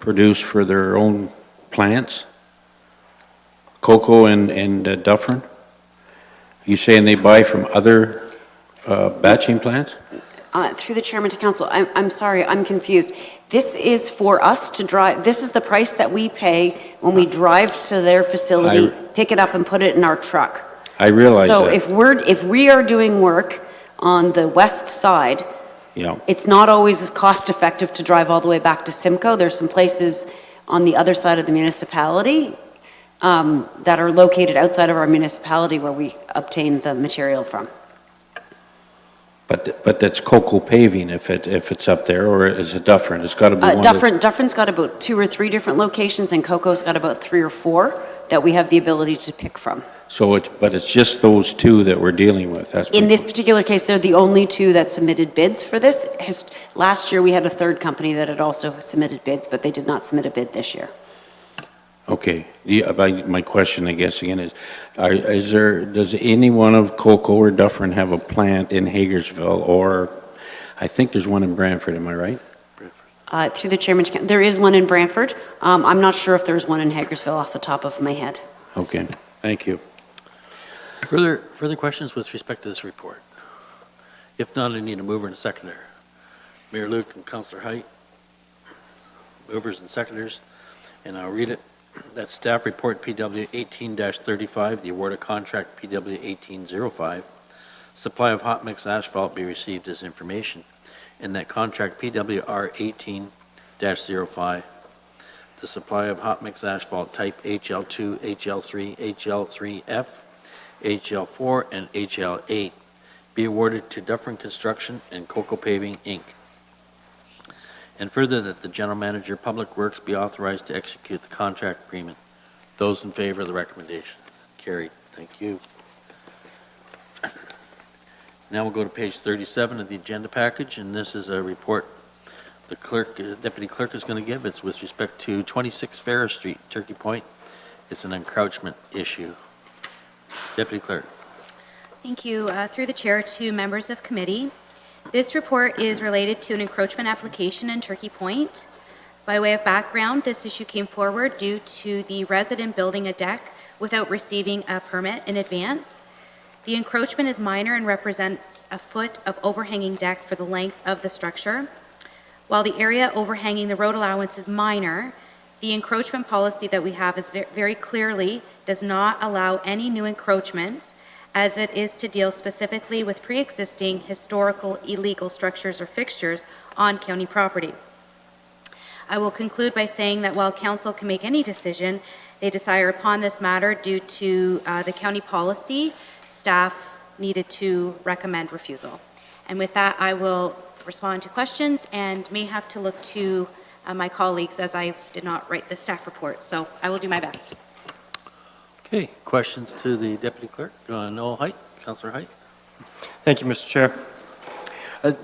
produce for their own plants? Cocoa and Dufferin? You saying they buy from other batching plants? Through the chairman to council, I'm sorry, I'm confused. This is for us to drive, this is the price that we pay when we drive to their facility, pick it up and put it in our truck. I realize so that. So if we are doing work on the west side, yeah, it's not always as cost effective to drive all the way back to Simcoe. There's some places on the other side of the municipality that are located outside of our municipality where we obtain the material from. But that's Cocoa paving if it's up there, or is it Dufferin? It's got to be one. Dufferin's got about 2 or 3 different locations, and Cocoa's got about 3 or 4 that we have the ability to pick from. So it's just those 2 that we're dealing with. That's in this particular case, they're the only 2 that submitted bids for this. Last year we had a 3rd company that had also submitted bids, but they did not submit a bid this year. Okay. My question, I guess, again does any one of Cocoa or Dufferin have a plant in Hagersville, or I think there's one in Brantford, am I right? Through the chairman, there is one in Brantford. I'm not sure if there's one in Hagersville off the top of my head. Okay, thank you. Further questions with respect to this report? If not, I need a mover and a seconder. Mayor Luke and Councillor Height, movers and seconders, and I'll read it. That's staff report PW 18-35, the award of contract PW 1805. Supply of hot mix asphalt be received as information. In that contract PWR 18-05, the supply of hot mix asphalt type HL2, HL3, HL3F, HL4, and HL8 be awarded to Dufferin Construction and Cocoa Paving, Inc. And further, that the General Manager, Public Works, be authorized to execute the contract agreement. Those in favor of the recommendation? Carried. Thank you. Now we'll go to page 37 of the agenda package, and this is a report the clerk, Deputy Clerk is going to give. It's with respect to 26 Ferris Street, Turkey Point. It's an encroachment issue. Deputy Clerk. Thank you. Through the chair to members of committee. This report is related to an encroachment application in Turkey Point. By way of background, this issue came forward due to the resident building a deck without receiving a permit in advance. The encroachment is minor and represents a foot of overhanging deck for the length of the structure. While the area overhanging the road allowance is minor, the encroachment policy that we have is very clearly does not allow any new encroachments, as it is to deal specifically with pre-existing historical illegal structures or fixtures on county property. I will conclude by saying that while council can make any decision they desire upon this matter due to the county policy, staff needed to recommend refusal. And with that, I will respond to questions and may have to look to my colleagues as I did not write the staff report, so I will do my best. Okay, questions to the Deputy Clerk? Noel Height, Councillor Height. Thank you, Mr. Chair.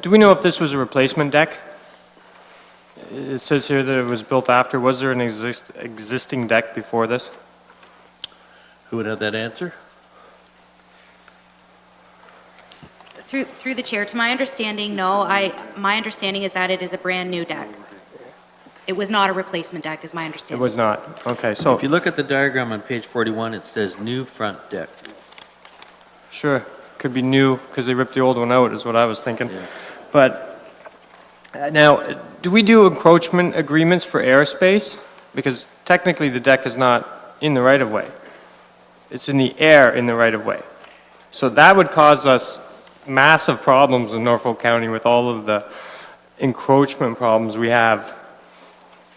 Do we know if this was a replacement deck? It says here that it was built after. Was there an existing deck before this? Who would have that answer? Through the chair, to my understanding, no. My understanding is that it is a brand new deck. It was not a replacement deck, is my understanding. It was not. Okay, so if you look at the diagram on page 41, it says new front deck. Sure, could be new because they ripped the old one out, is what I was thinking. Yeah. But now, do we do encroachment agreements for airspace? Because technically the deck is not in the right-of-way. It's in the air in the right-of-way. So that would cause us massive problems in Norfolk County with all of the encroachment problems we have.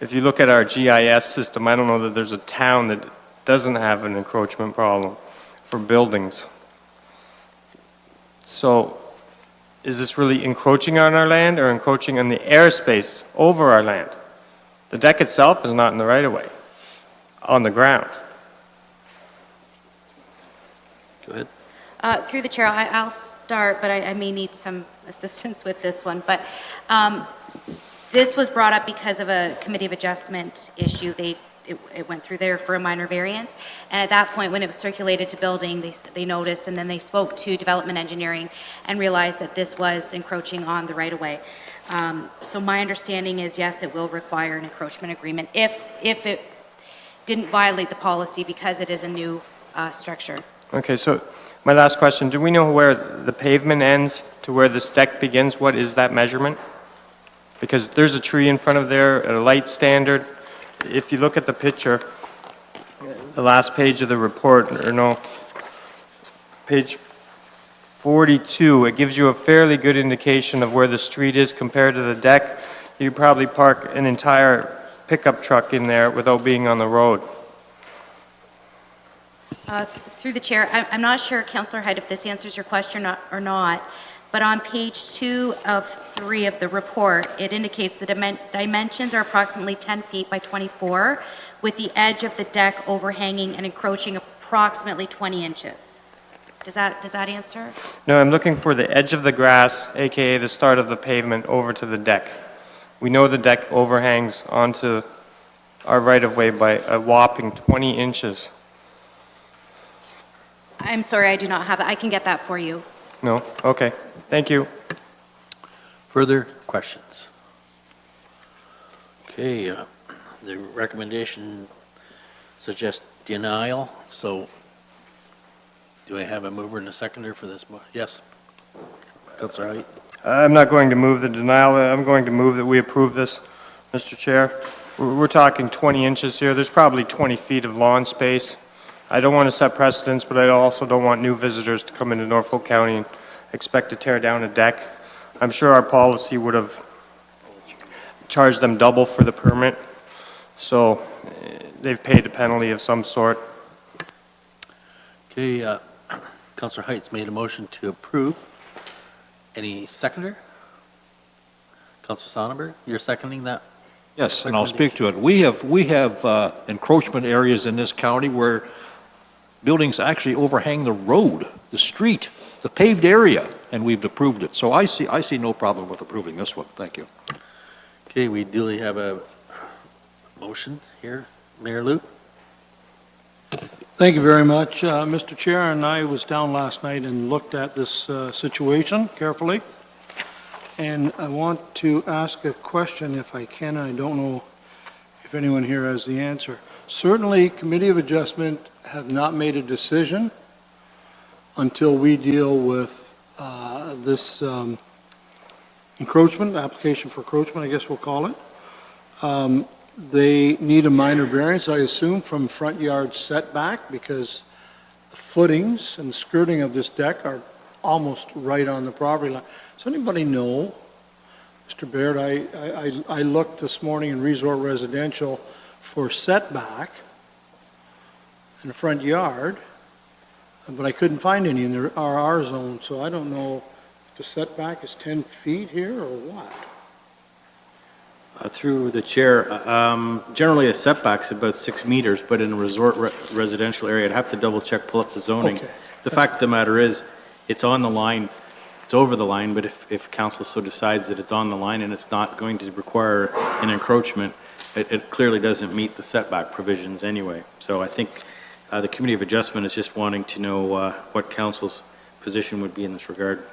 If you look at our GIS system, I don't know that there's a town that doesn't have an encroachment problem for buildings. So is this really encroaching on our land or encroaching on the airspace over our land? The deck itself is not in the right-of-way, on the ground. Go ahead. Through the chair, I'll start, but I may need some assistance with this one. But this was brought up because of a committee of adjustment issue. It went through there for a minor variance, and at that point when it was circulated to building, they noticed, and then they spoke to development engineering and realized that this was encroaching on the right-of-way. So my understanding is, yes, it will require an encroachment agreement if it didn't violate the policy because it is a new structure. Okay, so my last question, do we know where the pavement ends to where this deck begins? What is that measurement? Because there's a tree in front of there, a light standard. If you look at the picture, the last page of the report, or no, page 42, it gives you a fairly good indication of where the street is compared to the deck. You could probably park an entire pickup truck in there without being on the road. Through the chair, I'm not sure, Councillor Hyde, if this answers your question or not, but on page 2 of 3 of the report, it indicates the dimensions are approximately 10 feet by 24, with the edge of the deck overhanging and encroaching approximately 20 inches. Does that answer? No, I'm looking for the edge of the grass, AKA the start of the pavement, over to the deck. We know the deck overhangs onto our right-of-way by a whopping 20 inches. I'm sorry, I do not have that. I can get that for you. No? Okay. Thank you. Further questions? Okay, the recommendation suggests denial, so do I have a mover and a seconder for this? Yes? Councillor Height? I'm not going to move the denial. I'm going to move that we approve this, Mr. Chair. We're talking 20 inches here. There's probably 20 feet of lawn space. I don't want to set precedents, but I also don't want new visitors to come into Norfolk County and expect to tear down a deck. I'm sure our policy would have charged them double for the permit, so they've paid a penalty of some sort. Okay, Councillor Height's made a motion to approve. Any seconder? Councillor Sonnenberg, you're seconding that? Yes, and I'll speak to it. We have encroachment areas in this county where buildings actually overhang the road, the street, the paved area, and we've approved it. So I see no problem with approving this one. Thank you. Okay, we duly have a motion here. Mayor Luke? Thank you very much, Mr. Chair, and I was down last night and looked at this situation carefully, and I want to ask a question if I can. I don't know if anyone here has the answer. Certainly, Committee of Adjustment have not made a decision until we deal with this encroachment, application for encroachment, I guess we'll call it. They need a minor variance, I assume, from front yard setback because the footings and skirting of this deck are almost right on the property line. Does anybody know, Mr. Baird, I looked this morning in Resort Residential for setback in the front yard, but I couldn't find any in the RR zone, so I don't know if the setback is 10 feet here or what. Through the chair, generally a setback's about 6 meters, but in a resort residential area, I'd have to double check, pull up the zoning. Okay. The fact of the matter is, it's on the line, it's over the line, but if council so decides that it's on the line and it's not going to require an encroachment, it clearly doesn't meet the setback provisions anyway. So I think the Committee of Adjustment is just wanting to know what council's position would be in this regard.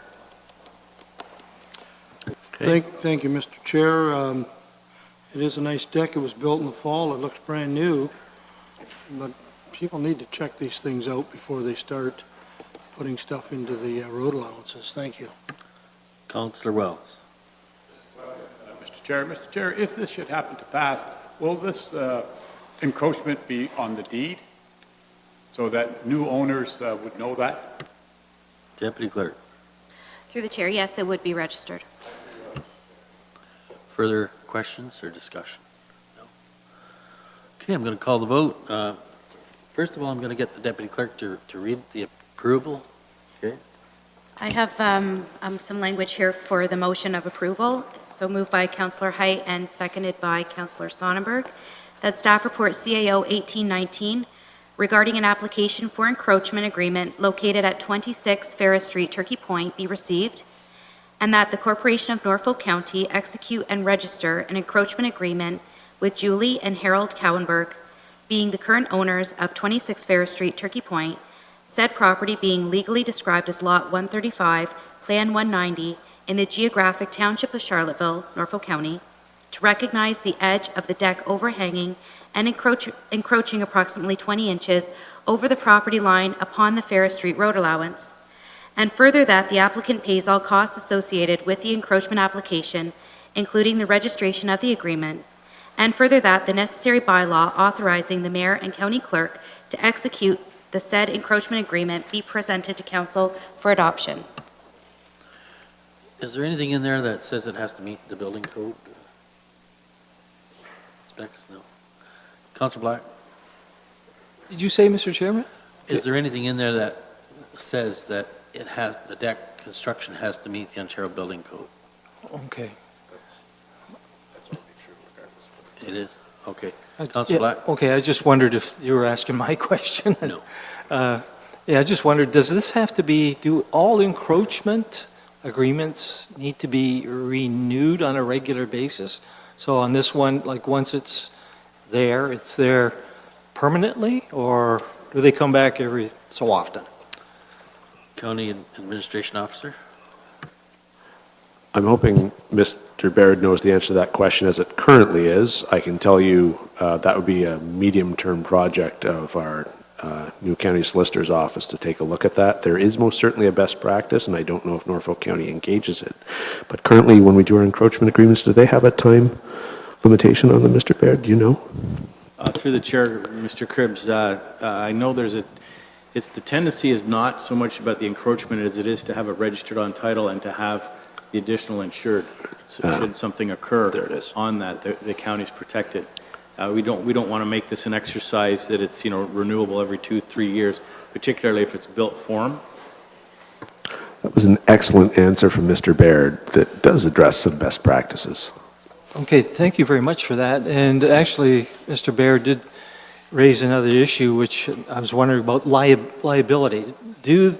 Okay. Thank you, Mr. Chair. It is a nice deck. It was built in the fall. It looks brand new. But people need to check these things out before they start putting stuff into the road allowances. Thank you. Councillor Wells? Mr. Chair, if this should happen to pass, will this encroachment be on the deed so that new owners would know that? Deputy Clerk? Through the chair, yes, it would be registered. Further questions or discussion? No. Okay, I'm going to call the vote. First of all, I'm going to get the Deputy Clerk to read the approval. Okay. I have some language here for the motion of approval. So moved by Councillor Height and seconded by Councillor Sonnenberg. That staff report CAO 1819 regarding an application for encroachment agreement located at 26 Ferris Street, Turkey Point, be received, and that the Corporation of Norfolk County execute and register an encroachment agreement with Julie and Harold Cowenberg, being the current owners of 26 Ferris Street, Turkey Point, said property being legally described as Lot 135, Plan 190, in the geographic township of Charlotteville, Norfolk County, to recognize the edge of the deck overhanging and encroaching approximately 20 inches over the property line upon the Ferris Street road allowance, and further that the applicant pays all costs associated with the encroachment application, including the registration of the agreement, and further that the necessary bylaw authorizing the mayor and county clerk to execute the said encroachment agreement be presented to council for adoption. Is there anything in there that says it has to meet the building code specs? No. Councilor Black, Did you say, Mr. Chairman? is there anything in there that says that it has, the deck construction has to meet the Ontario Building Code? Okay. It is? Okay. Yeah, Councilor Black? Okay, I just wondered if you were asking my question. No. Yeah, I just wondered, does this have to be, do all encroachment agreements need to be renewed on a regular basis? So on this one, like, once it's there permanently, or do they come back every so often? County Administration Officer? I'm hoping Mr. Baird knows the answer to that question as it currently is. I can tell you that would be a medium-term project of our new county solicitor's office to take a look at that. There is most certainly a best practice, and I don't know if Norfolk County engages it. But currently, when we do our encroachment agreements, do they have a time limitation on them, Mr. Baird? Do you know? Through the chair, Mr. Cribbs, I know the tendency is not so much about the encroachment as it is to have it registered on title and to have the additional insured. So should something occur There it is. on that, the county's protected. We don't want to make this an exercise that it's, renewable every 2-3 years, particularly if it's built form. That was an excellent answer from Mr. Baird that does address some best practices. Okay, thank you very much for that. And actually, Mr. Baird did raise another issue, which I was wondering about liability. Do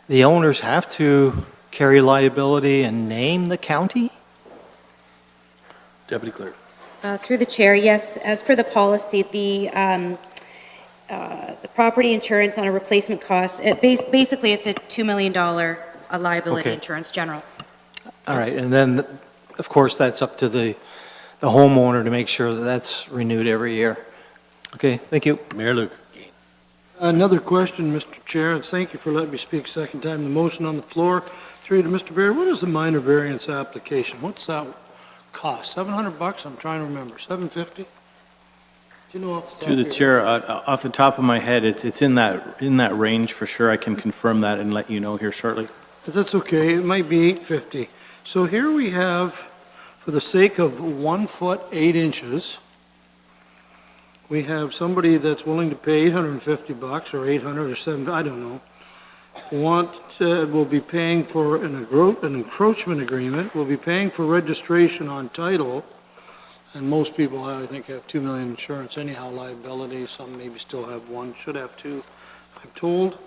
the owners have to carry liability and name the county? Deputy Clerk? Through the chair, yes, as per the policy, the property insurance on a replacement cost, basically it's a $2 million liability Okay. insurance general. All right, and then, of course, that's up to the homeowner to make sure that that's renewed every year. Okay, thank you. Mayor Luke? Another question, Mr. Chair, and thank you for letting me speak second time. The motion on the floor, through to Mr. Baird. What is the minor variance application? What's that cost? $700? I'm trying to remember. $750? Do you know off the top Through of the your chair, off the top of my head, it's in that range for sure. I can confirm that and let you know here shortly. But that's okay, it might be $850. So here we have, for the sake of 1 foot 8 inches, we have somebody that's willing to pay $850 or 800 or 7, I don't know. Will be paying for an encroachment agreement, will be paying for registration on title, and most people, I think, have 2 million insurance anyhow, liability, some maybe still have 1, should have 2, I'm told.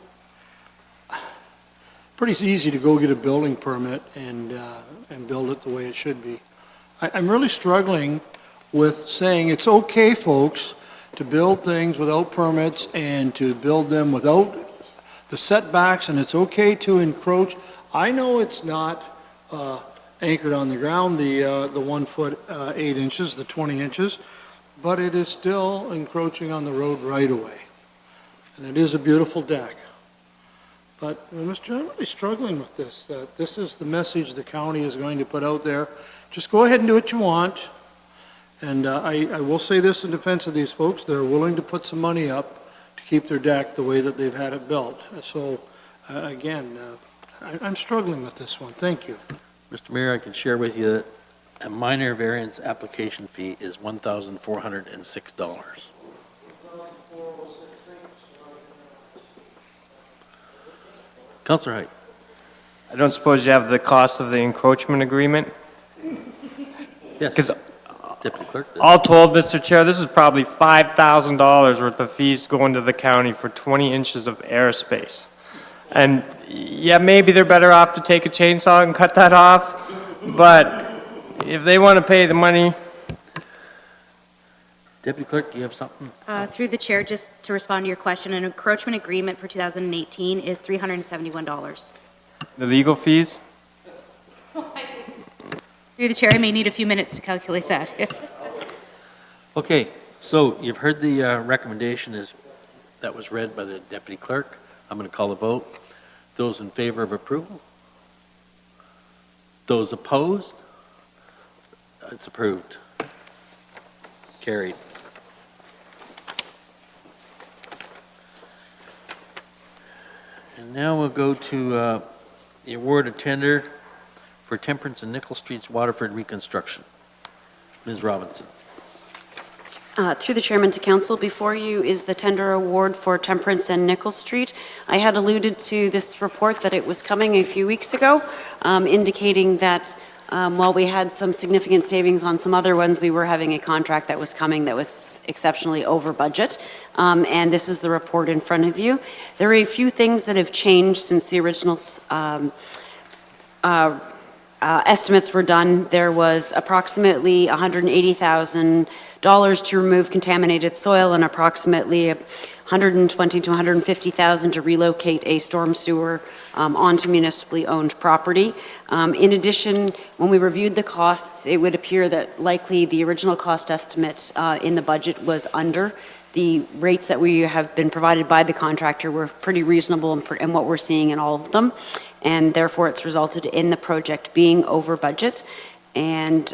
Pretty easy to go get a building permit and build it the way it should be. I'm really struggling with saying it's okay, folks, to build things without permits and to build them without the setbacks, and it's okay to encroach. I know it's not anchored on the ground, the 1 foot 8 inches, the 20 inches, but it is still encroaching on the road right away. And it is a beautiful deck. But, Mr. I'm really struggling with this, that this is the message the county is going to put out there. Just go ahead and do what you want. And I will say this in defense of these folks, they're willing to put some money up to keep their deck the way that they've had it built. So, again, I'm struggling with this one. Thank you. Mr. Mayor, I can share with you that a minor variance application fee is $1,406. Councilor Height? I don't suppose you have the cost of the encroachment agreement? Yes. Because Deputy Clerk? all told, Mr. Chair, this is probably $5,000 worth of fees going to the county for 20 inches of airspace. And yeah, maybe they're better off to take a chainsaw and cut that off, but if they want to pay the money. Deputy Clerk, do you have something? Through the chair, just to respond to your question, an encroachment agreement for 2018 is $371. The legal fees? Through the chair, I may need a few minutes to calculate that. Okay, so you've heard the recommendation that was read by the deputy clerk. I'm going to call a vote. Those in favor of approval? Those opposed? It's approved. Carried. And now we'll go to the award of tender for Temperance and Nickel Streets Waterford reconstruction. Ms. Robinson. Through the chairman to council, before you is the tender award for Temperance and Nickel Street. I had alluded to this report that it was coming a few weeks ago, indicating that while we had some significant savings on some other ones, we were having a contract that was coming that was exceptionally over budget. And this is the report in front of you. There are a few things that have changed since the original estimates were done. There was approximately $180,000 to remove contaminated soil and approximately $120,000 to $150,000 to relocate a storm sewer onto municipally owned property. In addition, when we reviewed the costs, it would appear that likely the original cost estimate in the budget was under. The rates that we have been provided by the contractor were pretty reasonable in what we're seeing in all of them, and therefore it's resulted in the project being over budget. And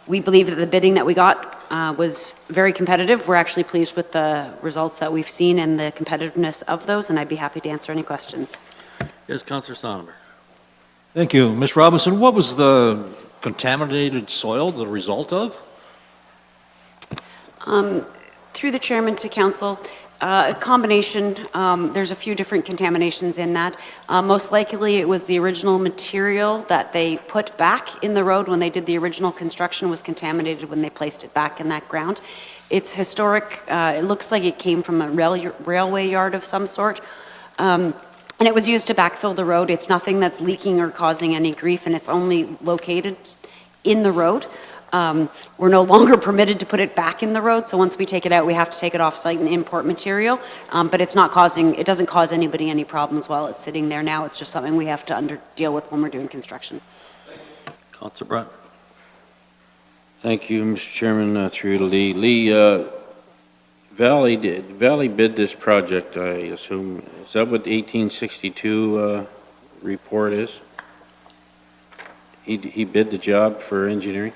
we believe that the bidding that we got was very competitive. We're actually pleased with the results that we've seen and the competitiveness of those, and I'd be happy to answer any questions. Yes, Councillor Sonneberg. Thank you. Ms. Robinson, what was the contaminated soil the result of? Through the chairman to council, a combination, there's a few different contaminations in that. Most likely it was the original material that they put back in the road when they did the original construction was contaminated when they placed it back in that ground. It's historic, it looks like it came from a railway yard of some sort. And it was used to backfill the road. It's nothing that's leaking or causing any grief, and it's only located in the road. We're no longer permitted to put it back in the road, so once we take it out, we have to take it off-site and import material. But it doesn't cause anybody any problems while it's sitting there now. It's just something we have to deal with when we're doing construction. Councillor Brunt. Thank you, Mr. Chairman, through to Lee. Lee, Valley bid this project, I assume. Is that what the 1862 report is? He bid the job for engineering?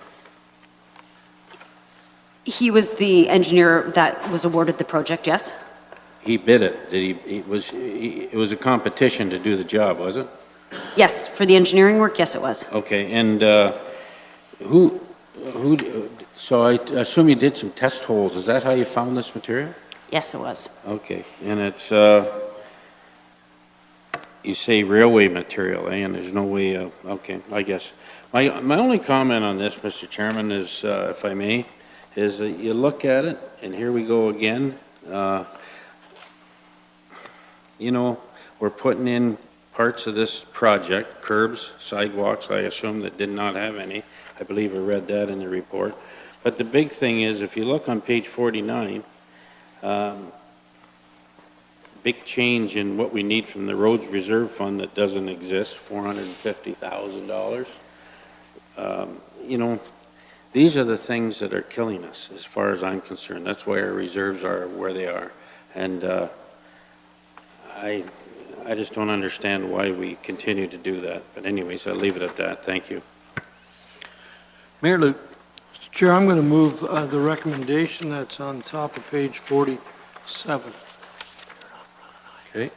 He was the engineer that was awarded the project, yes? He bid it. It was a competition to do the job, was it? Yes, for the engineering work, yes it was. Okay, and so I assume you did some test holes. Is that how you found this material? Yes, it was. Okay, and it's, you say railway material, and there's no way, okay, I guess. My only comment on this, Mr. Chairman, is, if I may, is that you look at it, and here we go again. You know, we're putting in parts of this project, curbs, sidewalks, I assume, that did not have any. I believe I read that in the report. But the big thing is, if you look on page 49, big change in what we need from the Roads Reserve Fund that doesn't exist, $450,000. You know, these are the things that are killing us, as far as I'm concerned. That's why our reserves are where they are. And I just don't understand why we continue to do that. But anyways, I'll leave it at that. Thank you. Mayor Luke. Mr. Chair, I'm going to move the recommendation that's on top of page 47. Okay.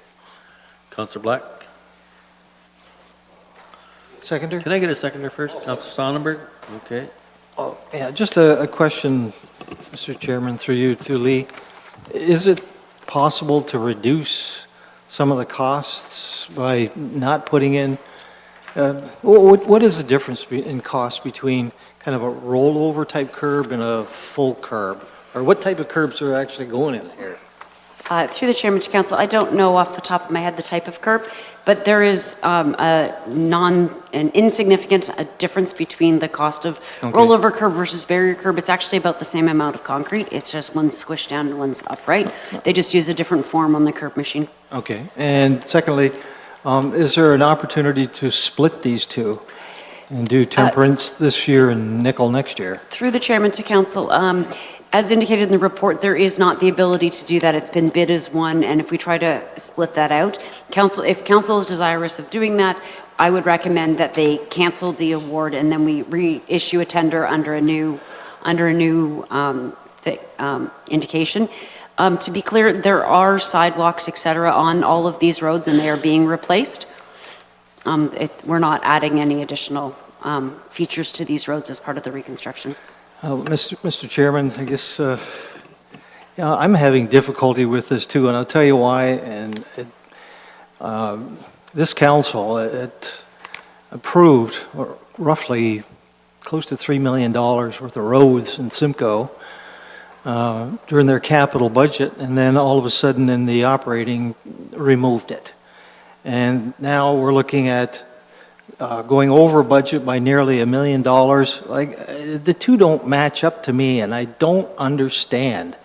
Councillor Black. Seconder? Can I get a seconder first? Councillor Sonnenberg? Okay. Oh, yeah, just a question, Mr. Chairman, through you to Lee. Is it possible to reduce some of the costs by not putting in, what is the difference in cost between kind of a rollover type curb and a full curb? Or what type of curbs are actually going in here? Through the chairman to council, I don't know off the top of my head the type of curb, but there is an insignificant difference between the cost of rollover curb versus barrier curb. It's actually about the same amount of concrete. It's just one's squished down and one's upright. They just use a different form on the curb machine. Okay. And secondly, is there an opportunity to split these two? And do temperance this year and nickel next year. Through the chairman to council, as indicated in the report, there is not the ability to do that. It's been bid as one, and if we try to split that out, if council is desirous of doing that, I would recommend that they cancel the award and then we reissue a tender under a new indication. To be clear, there are sidewalks, et cetera, on all of these roads, and they are being replaced. We're not adding any additional features to these roads as part of the reconstruction. Mr. Chairman, I guess I'm having difficulty with this too, and I'll tell you why. And this council approved roughly close to $3 million worth of roads in Simcoe during their capital budget, and then all of a sudden in the operating removed it. And now we're looking at going over budget by nearly $1 million. Like, the two don't match up to me, and I don't understand,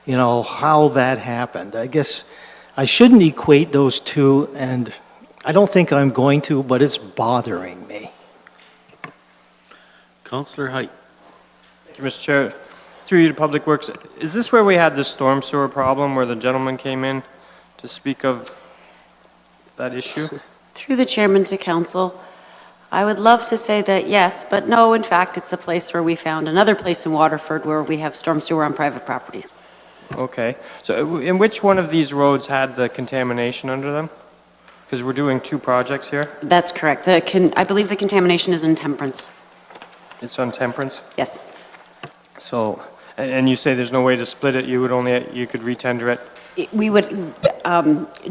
how that happened. I guess I shouldn't equate those two, and I don't think I'm going to, but it's bothering me. Councillor Height. Thank you, Mr. Chair. Through you to Public Works, is this where we had the storm sewer problem where the gentleman came in to speak of that issue? Through the chairman to council, I would love to say that yes, but no, in fact, it's a place where we found another place in Waterford where we have storm sewer on private property. Okay. So in which one of these roads had the contamination under them? Because we're doing two projects here. That's correct. I believe the contamination is in Temperance. It's on Temperance? Yes. So, and you say there's no way to split it, you could retender it? We would,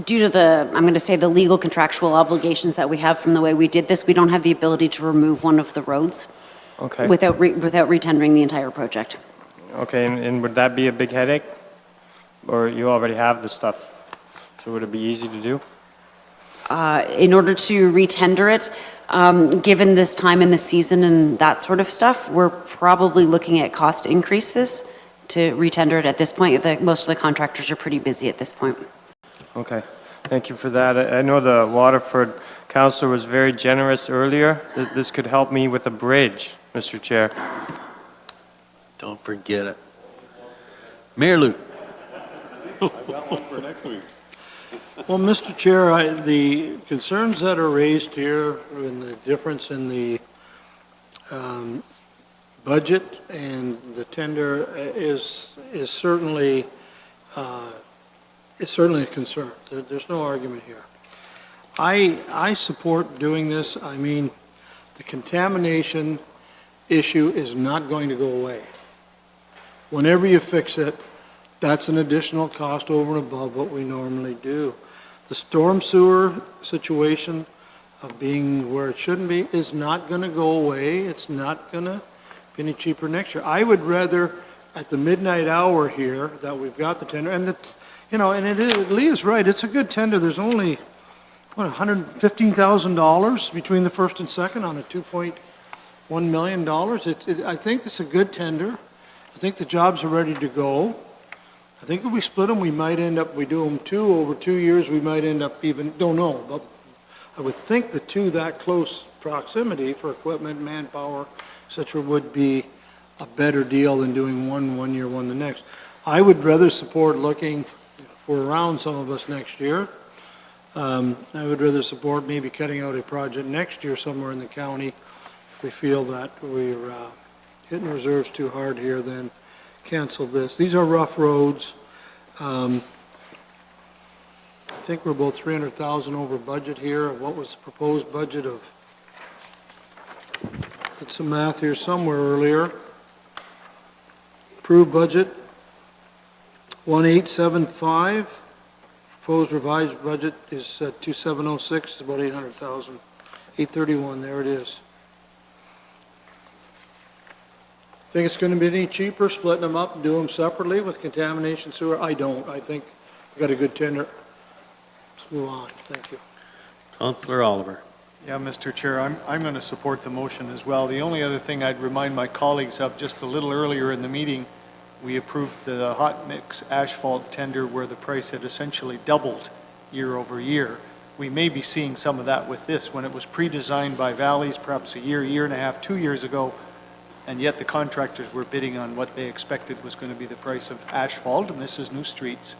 due to I'm going to say the legal contractual obligations that we have from the way we did this, we don't have the ability to remove one of the roads Okay. without retendering the entire project. Okay, and would that be a big headache? Or you already have the stuff, so would it be easy to do? In order to retender it, given this time in the season and that sort of stuff, we're probably looking at cost increases to retender it at this point. Most of the contractors are pretty busy at this point. Okay, thank you for that. I know the Waterford councillor was very generous earlier. This could help me with a bridge, Mr. Chair. Don't forget it. Mayor Luke. Well, Mr. Chair, the concerns that are raised here and the difference in the budget and the tender is certainly a concern. There's no argument here. I support doing this. I mean, the contamination issue is not going to go away. Whenever you fix it, that's an additional cost over and above what we normally do. The storm sewer situation of being where it shouldn't be is not going to go away. It's not going to be any cheaper next year. I would rather, at the midnight hour here, that we've got the tender, and Lee is right, it's a good tender. There's only, $115,000 between the first and second on a $2.1 million. I think it's a good tender. I think the jobs are ready to go. I think if we split them, we might end up, we do them over 2 years, we might end up even, don't know, but I would think the two that close proximity for equipment, manpower, et cetera, would be a better deal than doing one year, one the next. I would rather support looking for around some of us next year. I would rather support maybe cutting out a project next year somewhere in the county if we feel that we're hitting reserves too hard here, then cancel this. These are rough roads. I think we're about 300,000 over budget here. What was the proposed budget of? Did some math here somewhere earlier. Approved budget 1875. Proposed revised budget is 2706. It's about 800,000. 831. There it is. Think it's going to be any cheaper splitting them up and do them separately with contamination sewer? I don't. I think we've got a good tender. Let's move on. Thank you. Councillor Oliver. Yeah, Mr. Chair, I'm going to support the motion as well. The only other thing I'd remind my colleagues of, just a little earlier in the meeting, we approved the hot mix asphalt tender where the price had essentially doubled year over year. we may be seeing some of that with this, when it was pre-designed by Valleys perhaps a year, year and a half, 2 years ago, and yet the contractors were bidding on what they expected was going to be the price of asphalt, and this is new streets.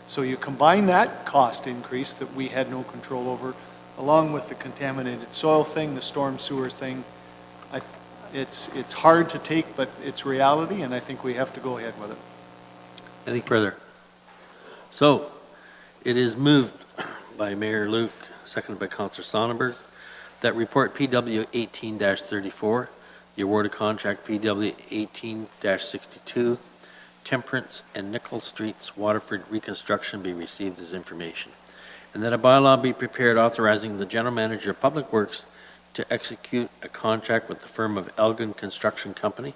So you combine that cost increase that we had no control over, along with the contaminated soil thing, the storm sewers thing. It's hard to take, but it's reality, and I think we have to go ahead with it. Anything further? So, it is moved by Mayor Luke, seconded by Councillor Sonnenberg, that report PW 18-34, the awarded contract PW 18-62, Temperance and Nickel Streets Waterford reconstruction be received as information, and that a bylaw be prepared authorizing the General Manager of Public Works to execute a contract with the firm of Elgin Construction Company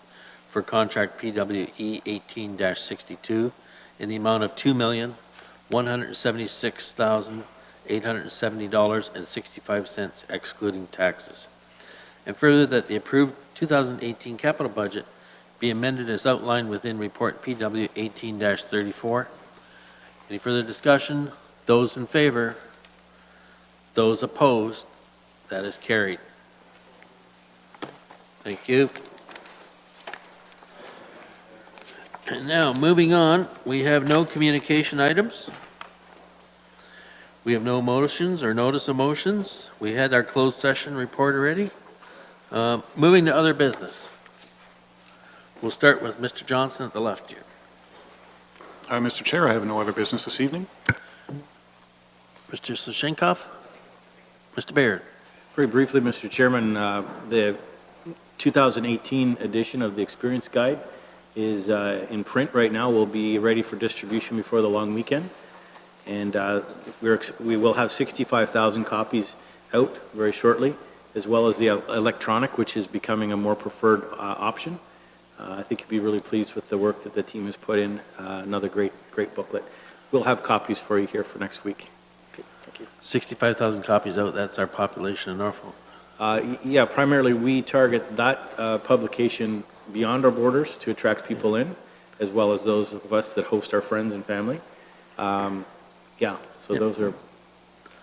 for contract PWE 18-62 in the amount of $2,176,870.65 excluding taxes. And further, that the approved 2018 capital budget be amended as outlined within report PW 18-34. Any further discussion? Those in favor? Those opposed? That is carried. Thank you. And now, moving on, we have no communication items. We have no motions or notice of motions. We had our closed session report already. Moving to other business. We'll start with Mr. Johnson at the left here. Mr. Chair, I have no other business this evening. Mr. Soshenkoff? Mr. Baird? Very briefly, Mr. Chairman, the 2018 edition of the Experience Guide is in print right now. Will be ready for distribution before the long weekend. And we will have 65,000 copies out very shortly, as well as the electronic, which is becoming a more preferred option. I think you'll be really pleased with the work that the team has put in. Another great booklet. We'll have copies for you here for next week. Okay, thank you. 65,000 copies out, that's our population in Norfolk. Yeah, primarily we target that publication beyond our borders to attract people in, as well as those of us that host our friends and family. Yeah, so those are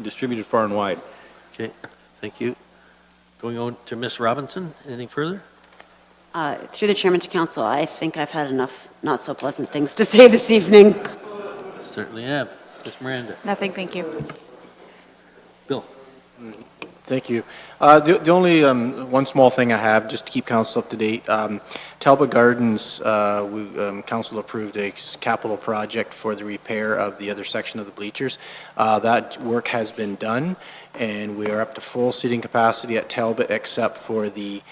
distributed far and wide. Okay, thank you. Going on to Ms. Robinson, anything further? Through the chairman to council, I think I've had enough not so pleasant things to say this evening. Certainly have. Ms. Miranda? Nothing, thank you. Bill? Thank you. The only one small thing I have, just to keep council up to date, Talbot Gardens, council approved a capital project for the repair of the other section of the bleachers. That work has been done, and we are up to full seating capacity at Talbot, except for the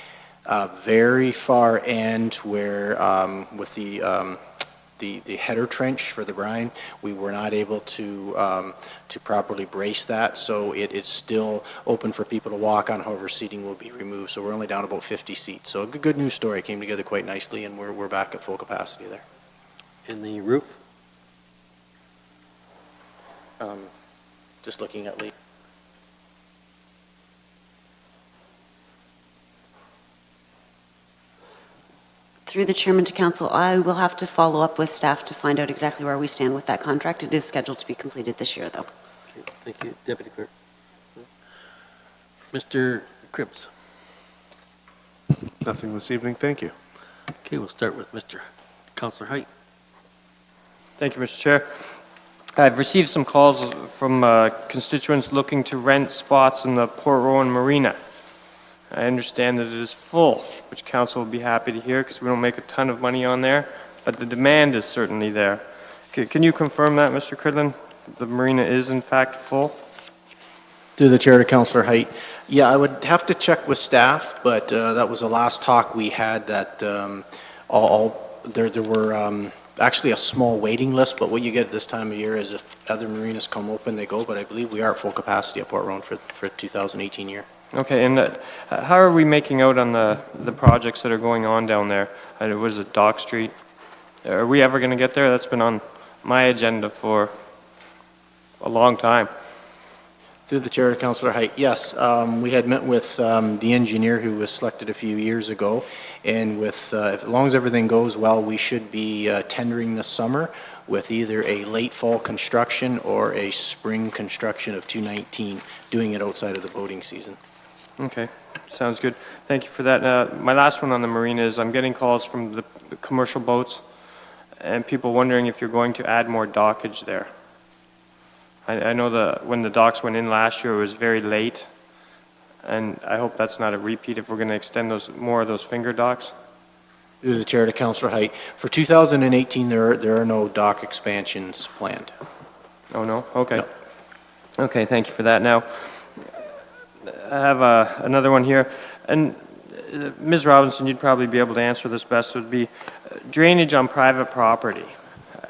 very far end where with the header trench for the brine, we were not able to properly brace that, so it is still open for people to walk on. However, seating will be removed, so we're only down about 50 seats. So a good news story, came together quite nicely, and we're back at full capacity there. In the roof? Just looking at Lee. Through the chairman to council, I will have to follow up with staff to find out exactly where we stand with that contract. It is scheduled to be completed this year, though. Okay, thank you. Deputy Clerk? Mr. Cripps? Nothing this evening, thank you. Okay, we'll start with Mr. Councillor Height. Thank you, Mr. Chair. I've received some calls from constituents looking to rent spots in the Port Rowan Marina. I understand that it is full, which council will be happy to hear because we don't make a ton of money on there, but the demand is certainly there. Can you confirm that, Mr. Cridlin? The marina is in fact full? Through the chair to Councillor Height. Yeah, I would have to check with staff, but that was the last talk we had, that there were actually a small waiting list, but what you get at this time of year is if other marinas come open, they go, but I believe we are at full capacity at Port Rowan for 2018 year. Okay, and how are we making out on the projects that are going on down there? Was it Dock Street? Are we ever going to get there? That's been on my agenda for a long time. Through the chair to Councillor Height, yes, we had met with the engineer who was selected a few years ago, and with, as long as everything goes well, we should be tendering this summer with either a late fall construction or a spring construction of 2019, doing it outside of the boating season. Okay, sounds good. Thank you for that. My last one on the marina is I'm getting calls from the commercial boats and people wondering if you're going to add more dockage there. I know when the docks went in last year, it was very late, and I hope that's not a repeat if we're going to extend more of those finger docks. Through the chair to Councillor Height, for 2018, there are no dock expansions planned. Oh, no? Okay. No. Okay, thank you for that. Now, I have another one here, and Ms. Robinson, you'd probably be able to answer this best. It would be drainage on private property.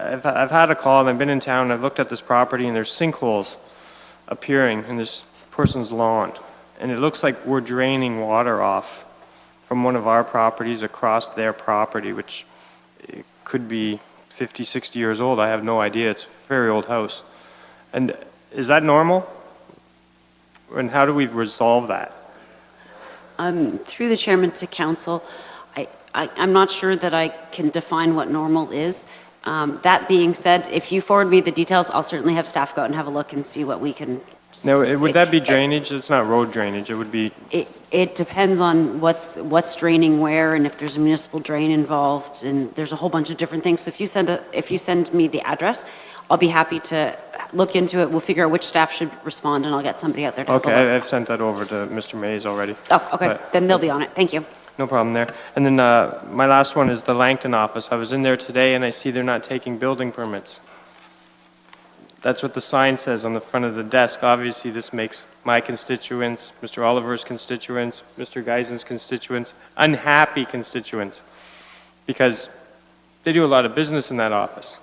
I've had a call, and I've been in town, and I've looked at this property, and there's sinkholes appearing in this person's lawn. And it looks like we're draining water off from one of our properties across their property, which could be 50, 60 years old. I have no idea. It's a very old house. And is that normal? And how do we resolve that? Through the chairman to council, I'm not sure that I can define what normal is. That being said, if you forward me the details, I'll certainly have staff go out and have a look and see what we can. Now, would that be drainage? It's not road drainage. It would be. It depends on what's draining where, and if there's a municipal drain involved, and there's a whole bunch of different things. So if you send me the address, I'll be happy to look into it. We'll figure out which staff should respond, and I'll get somebody out there to have a look. Okay, I've sent that over to Mr. Mays already. Oh, okay. Then they'll be on it. Thank you. No problem there. And then my last one is the Langton office. I was in there today and I see they're not taking building permits. That's what the sign says on the front of the desk. Obviously, this makes my constituents, Mr. Oliver's constituents, Mr. Geisen's constituents, unhappy constituents, because they do a lot of business in that office.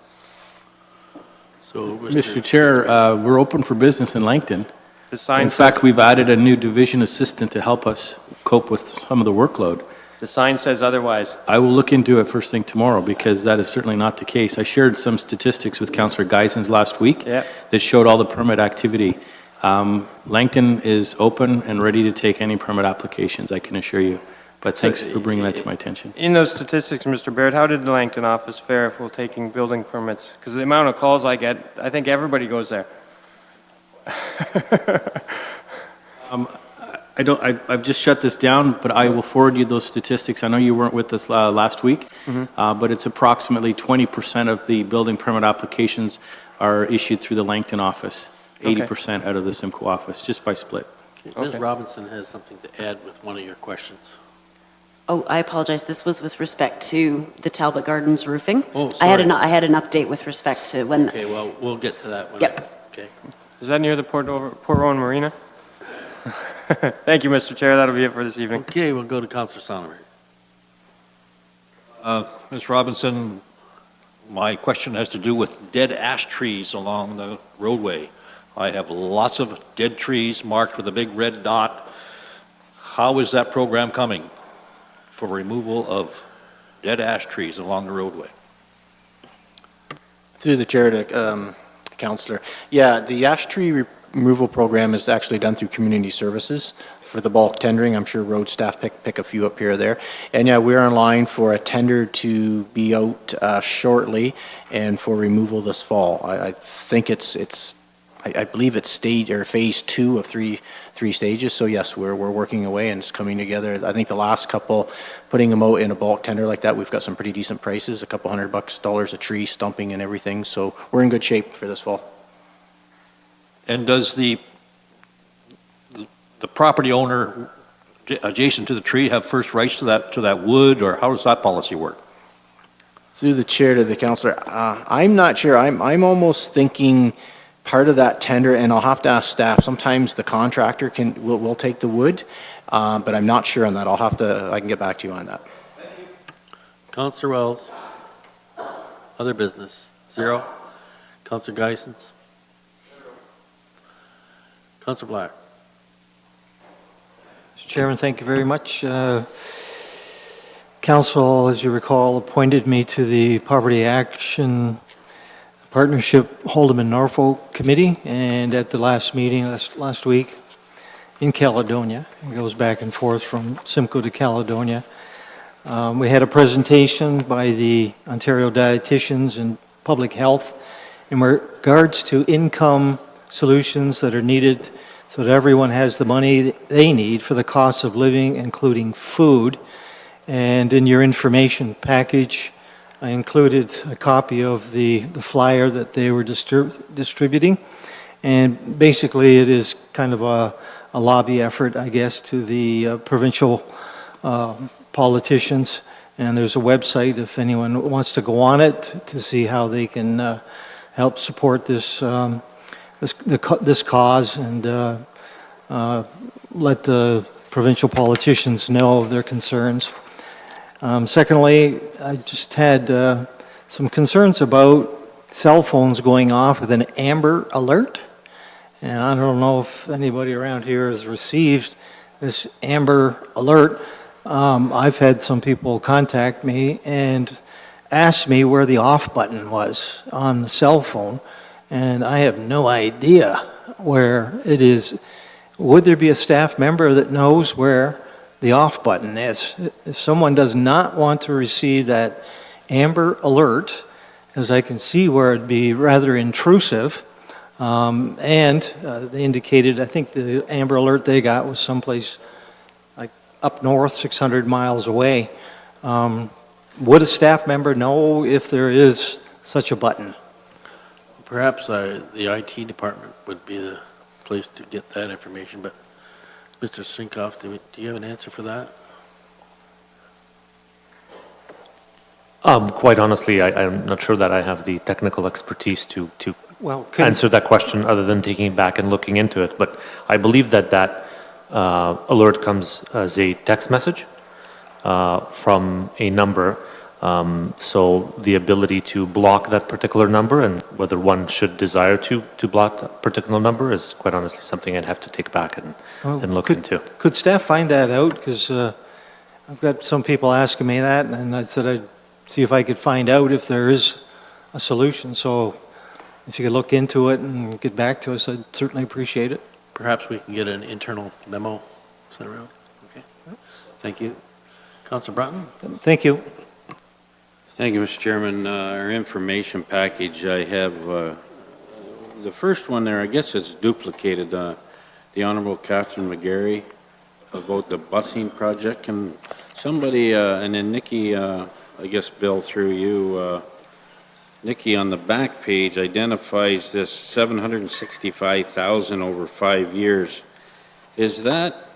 So, Mr. Chair, we're open for business in Langton. The sign In says, fact, we've added a new division assistant to help us cope with some of the workload. the sign says otherwise. I will look into it first thing tomorrow, because that is certainly not the case. I shared some statistics with Councillor Geisens last week that showed all the permit activity. Langton is open and ready to take any permit applications, I can assure you. But thanks for bringing that to my attention. In those statistics, Mr. Baird, how did the Langton office fare if we're taking building permits? Because the amount of calls I get, I think everybody goes there. I've just shut this down, but I will forward you those statistics. I know you weren't with us last week, but it's approximately 20% of the building permit applications are issued through the Langton office, 80% out of the Simcoe office, just by split. Ms. Robinson has something to add with one of your questions. Oh, I apologize. This was with respect to the Talbot Gardens roofing. Oh, I had sorry. an update with respect to when. Okay, well, we'll get to that one. Yep. Okay. Is that near the Port Rowan Marina? Thank you, Mr. Chair. That'll be it for this evening. Okay, we'll go to Councillor Sonnery. Ms. Robinson, my question has to do with dead ash trees along the roadway. I have lots of dead trees marked with a big red dot. How is that program coming for removal of dead ash trees along the roadway? Through the chair to Councillor. Yeah, the ash tree removal program is actually done through community services for the bulk tendering. I'm sure road staff pick a few up here or there. And yeah, we're in line for a tender to be out shortly and for removal this fall. I think I believe it's phase 2 of three stages. So yes, we're working away and it's coming together. I think the last couple, putting them out in a bulk tender like that, we've got some pretty decent prices, a couple $100 a tree, stumping and everything. So we're in good shape for this fall. And does the property owner adjacent to the tree have first rights to that wood, or how does that policy work? Through the chair to the councillor, I'm not sure. I'm almost thinking part of that tender, and I'll have to ask staff. Sometimes the contractor will take the wood, but I'm not sure on that. I can get back to you on that. Councillor Wells. Other business. 0. Councillor Geisens. Councillor Black. Mr. Chairman, thank you very much. Council, as you recall, appointed me to the Poverty Action Partnership Haldeman Norfolk Committee, and at the last meeting last week in Caledonia, it goes back and forth from Simcoe to Caledonia. We had a presentation by the Ontario Dietitians and Public Health in regards to income solutions that are needed so that everyone has the money they need for the cost of living, including food. And in your information package, I included a copy of the flyer that they were distributing. And basically, it is kind of a lobby effort, I guess, to the provincial politicians. And there's a website if anyone wants to go on it to see how they can help support this this cause and let the provincial politicians know of their concerns. Secondly, I just had some concerns about cell phones going off with an amber alert. And I don't know if anybody around here has received this amber alert. I've had some people contact me and ask me where the off button was on the cell phone, and I have no idea where it is. Would there be a staff member that knows where the off button is? If someone does not want to receive that amber alert, as I can see where it'd be rather intrusive, and they indicated, I think the amber alert they got was someplace like up north, 600 miles away. Would a staff member know if there is such a button? Perhaps the IT department would be the place to get that information, but Mr. Sinkoff, do you have an answer for that? Quite honestly, I'm not sure that I have the technical expertise to Well, answer that question other than taking it back and looking into it. But I believe that alert comes as a text message from a number. So the ability to block that particular number and whether one should desire to block that particular number is quite honestly something I'd have to take back and look into. Could staff find that out? Because I've got some people asking me that, and I said I'd see if I could find out if there is a solution. So if you could look into it and get back to us, I'd certainly appreciate it. Perhaps we can get an internal memo sent around. Okay. Thank you. Councilor Broughton? Thank you. Thank you, Mr. Chairman. Our information package, I have the first one there, I guess it's duplicated. The Honorable Catherine McGarry about the busing project. Can somebody, and then Nikki, I guess Bill through you, Nikki on the back page identifies this $765,000 over 5 years. Is that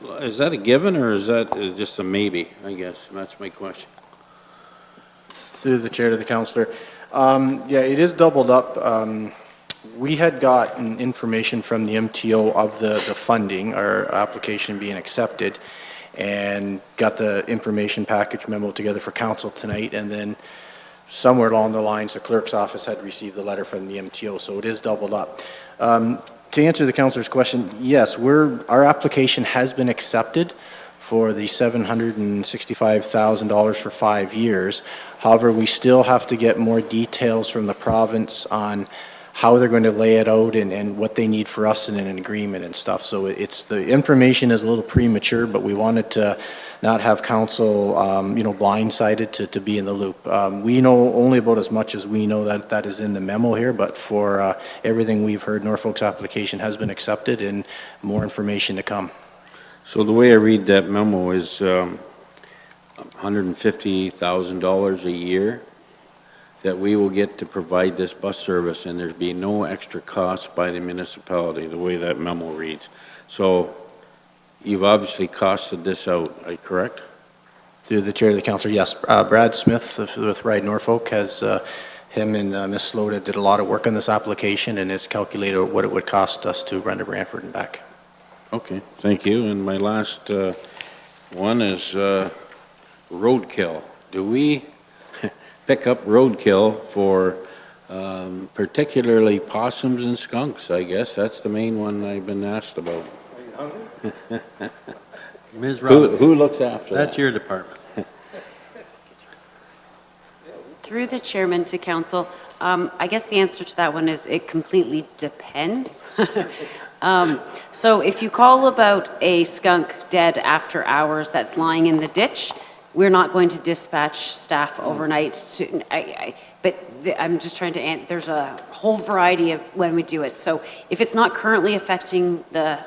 a given or is that just a maybe? I guess that's my question. Through the chair to the councillor. Yeah, it is doubled up. We had gotten information from the MTO of the funding, our application being accepted, and got the information package memo together for council tonight, and then somewhere along the lines, the clerk's office had received the letter from the MTO, so it is doubled up. To answer the councillor's question, yes, our application has been accepted for the $765,000 for 5 years. However, we still have to get more details from the province on how they're going to lay it out and what they need for us in an agreement and stuff. So it's the information is a little premature, but we wanted to not have council, blindsided to be in the loop. We know only about as much as we know that is in the memo here, but for everything we've heard, Norfolk's application has been accepted and more information to come. So the way I read that memo is $150,000 a year that we will get to provide this bus service, and there'd be no extra cost by the municipality, the way that memo reads. So you've obviously costed this out, are you correct? Through the chair of the council, yes. Brad Smith with Ride Norfolk has, him and Ms. Slota did a lot of work on this application, and it's calculated what it would cost us to run to Brantford and back. Okay, thank you. And my last one is roadkill. Do we pick up roadkill for particularly possums and skunks? I guess that's the main one I've been asked about. Ms. Roberts. Who looks after that? That's your department. Through the chairman to council, I guess the answer to that one is it completely depends. So if you call about a skunk dead after hours that's lying in the ditch, we're not going to dispatch staff overnight to, I'm just trying to, there's a whole variety of when we do it. So if it's not currently affecting the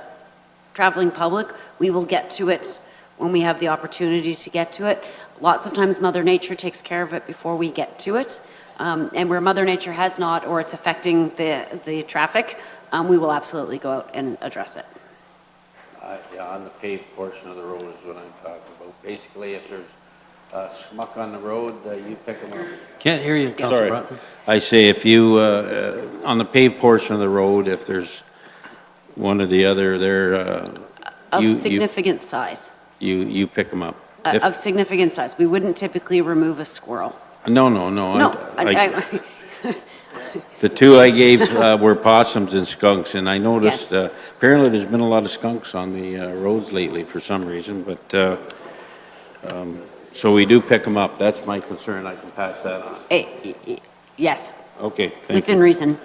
traveling public, we will get to it when we have the opportunity to get to it. Lots of times Mother Nature takes care of it before we get to it. And where Mother Nature has not, or it's affecting the traffic, we will absolutely go out and address it. Yeah, on the paved portion of the road is what I'm talking about. Basically, if there's smuck on the road, you pick them up. Can't hear you, Councilor Sorry. Broughton. I say if you, on the paved portion of the road, if there's one or the other there, Of significant size. you pick them up. Of significant size. We wouldn't typically remove a squirrel. No. No, The two I gave were possums and skunks, and I noticed apparently there's been a lot of skunks on the roads lately for some reason, but so we do pick them up. That's my concern. I can pass that on. Yes. Okay, thank Within you. reason.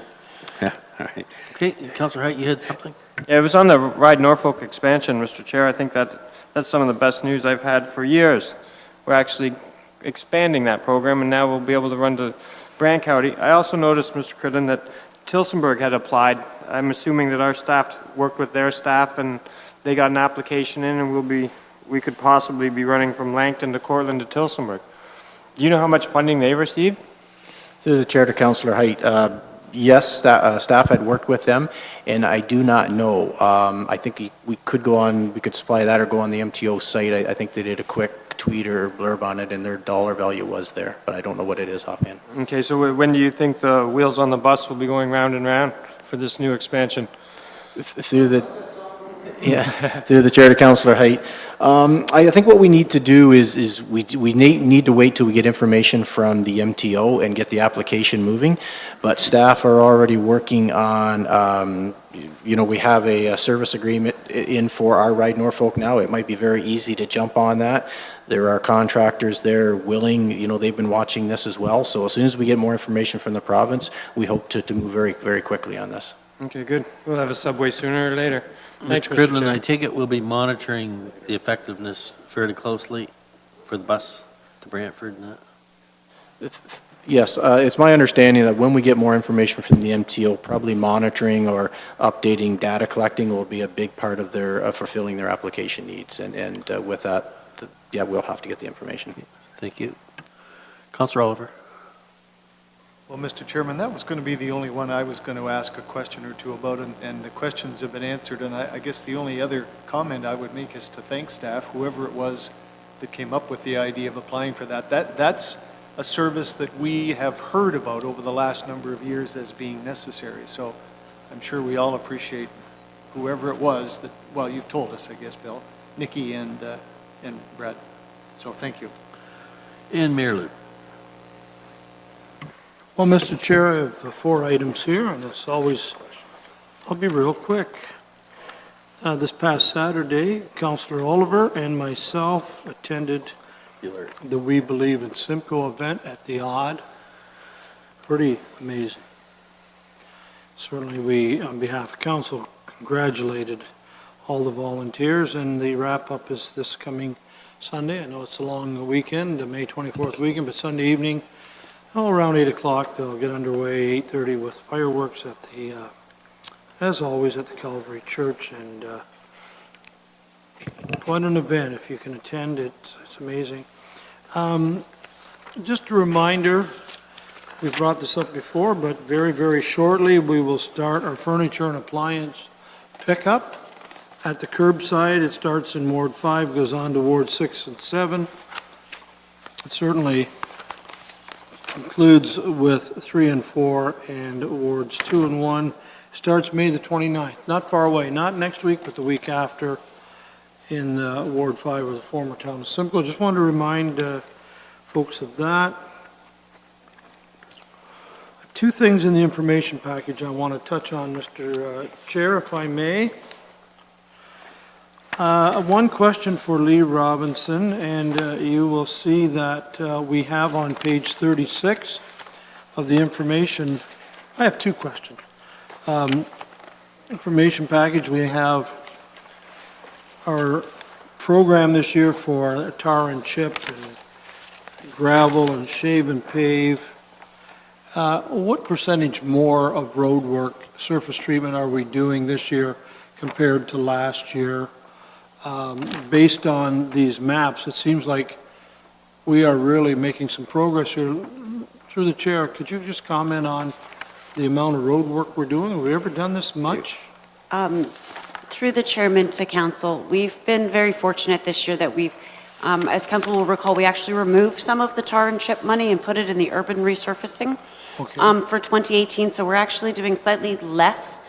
Yeah, all right. Okay, Councilor Height, you had something? Yeah, it was on the Ride Norfolk expansion, Mr. Chair. I think that's some of the best news I've had for years. We're actually expanding that program, and now we'll be able to run to Brant County. I also noticed, Mr. Crittenden, that Tilsonburg had applied. I'm assuming that our staff worked with their staff, and they got an application in, and we could possibly be running from Langton to Cortland to Tilsonburg. Do you know how much funding they received? Through the chair to Councillor Height, yes, staff had worked with them, and I do not know. I think we could go on, we could supply that or go on the MTO site. I think they did a quick tweet or blurb on it, and their dollar value was there, but I don't know what it is offhand. Okay, so when do you think the wheels on the bus will be going round and round for this new expansion? Through the chair to Councillor Height. I think what we need to do is we need to wait till we get information from the MTO and get the application moving, but staff are already working on, we have a service agreement in for our Ride Norfolk now. It might be very easy to jump on that. There are contractors there willing, they've been watching this as well. So as soon as we get more information from the province, we hope to move very, very quickly on this. Okay, good. We'll have a subway sooner or later. Thanks, Mr. Crittenden, Chair. I take it we'll be monitoring the effectiveness fairly closely for the bus to Brantford and that? Yes, it's my understanding that when we get more information from the MTO, probably monitoring or updating data collecting will be a big part of their fulfilling their application needs. And with that, we'll have to get the information. Thank you. Councillor Oliver. Well, Mr. Chairman, that was going to be the only one I was going to ask a question or two about, and the questions have been answered. And I guess the only other comment I would make is to thank staff, whoever it was that came up with the idea of applying for that. That's a service that we have heard about over the last number of years as being necessary. So I'm sure we all appreciate whoever it was that, well, you've told us, I guess, Bill, Nikki and Brad. So thank you. And Mayor Luke. Well, Mr. Chair, I have 4 items here, and I'll be real quick. This past Saturday, Councillor Oliver and myself attended the We Believe in Simcoe event at the Odd. Pretty amazing. Certainly we, on behalf of council, congratulated all the volunteers, and the wrap-up is this coming Sunday. I know it's a long weekend, the May 24th weekend, but Sunday evening, around 8 o'clock, they'll get underway, 8:30 with fireworks at the, as always, at the Calvary Church, and quite an event. If you can attend, it's amazing. Just a reminder, we brought this up before, but very, very shortly, we will start our furniture and appliance pickup at the curbside. It starts in Ward 5, goes on to Ward 6 and 7. It certainly includes with 3 and 4 and Wards 2 and 1. Starts May the 29th, not far away, not next week, but the week after in Ward 5 of the former town of Simcoe. Just wanted to remind folks of that. 2 things in the information package I want to touch on, Mr. Chair, if I may. One question for Lee Robinson, and you will see that we have on page 36 of the information, I have two questions. Information package, we have our program this year for tar and chip and gravel and shave and pave. What percentage more of road work, surface treatment are we doing this year compared to last year? Based on these maps, it seems like we are really making some progress here. Through the chair, could you just comment on the amount of road work we're doing? Have we ever done this much? Through the chairman to council, we've been very fortunate this year that we've, as council will recall, we actually removed some of the tar and chip money and put it in the urban resurfacing for 2018. So we're actually doing slightly less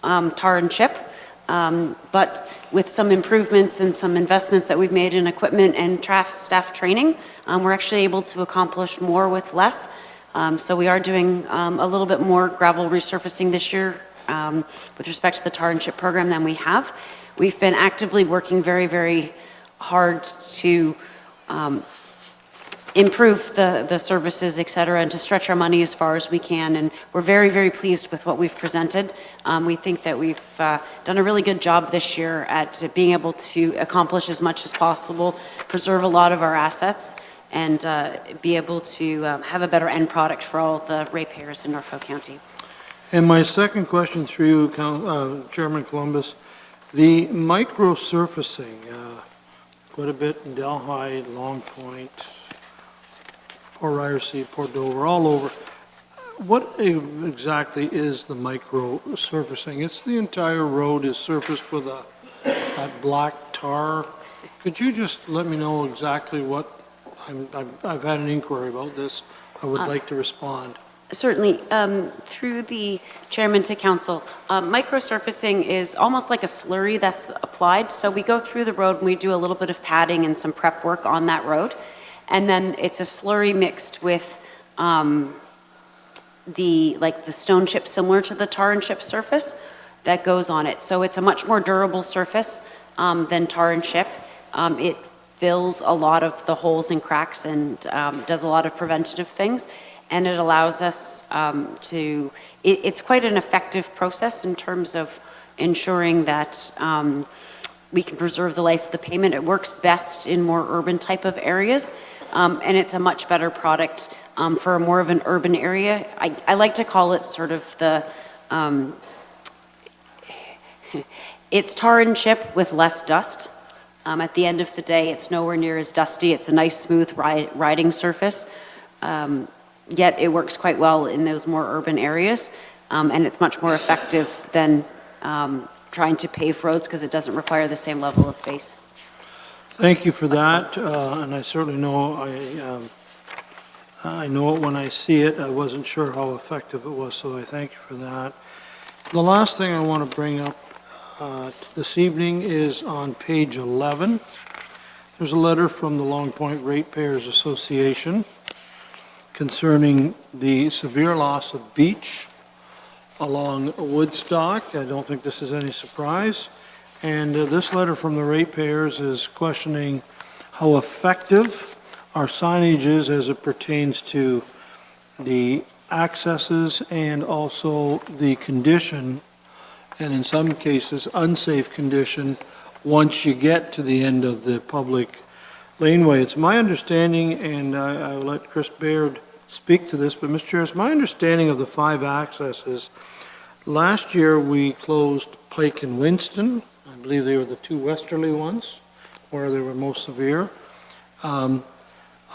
tar and chip. But with some improvements and some investments that we've made in equipment and staff training, we're actually able to accomplish more with less. So we are doing a little bit more gravel resurfacing this year with respect to the tar and chip program than we have. We've been actively working very, very hard to improve the services, et cetera, and to stretch our money as far as we can. And we're very, very pleased with what we've presented. We think that we've done a really good job this year at being able to accomplish as much as possible, preserve a lot of our assets, and be able to have a better end product for all the ratepayers in Norfolk County. And my second question through you, Chairman Columbus, the micro-surfacing, quite a bit in Delhi, Long Point, Port Ryerson, Port Dover, all over. What exactly is the micro-surfacing? It's the entire road is surfaced with that black tar. Could you just let me know exactly what, I've had an inquiry about this. I would like to respond. Certainly. Through the chairman to council, microsurfacing is almost like a slurry that's applied. So we go through the road and we do a little bit of padding and some prep work on that road. And then it's a slurry mixed with the stone chip similar to the tar and chip surface that goes on it. So it's a much more durable surface than tar and chip. It fills a lot of the holes and cracks and does a lot of preventative things. And it allows us it's quite an effective process in terms of ensuring that we can preserve the life of the pavement. It works best in more urban type of areas, and it's a much better product for more of an urban area. I like to call it sort of the, it's tar and chip with less dust. At the end of the day, it's nowhere near as dusty. It's a nice, smooth riding surface. Yet it works quite well in those more urban areas, and it's much more effective than trying to pave roads because it doesn't require the same level of base. Thank you for that, and I certainly know I know it when I see it. I wasn't sure how effective it was, so I thank you for that. The last thing I want to bring up this evening is on page 11. There's a letter from the Long Point Ratepayers Association concerning the severe loss of beach along Woodstock. I don't think this is any surprise. And this letter from the ratepayers is questioning how effective our signage is as it pertains to the accesses and also the condition, and in some cases unsafe condition, once you get to the end of the public laneway. It's my understanding, and I will let Chris Baird speak to this, but Mr. Chair, it's my understanding of the 5 accesses. Last year we closed Pike and Winston. I believe they were the 2 westerly ones where they were most severe. I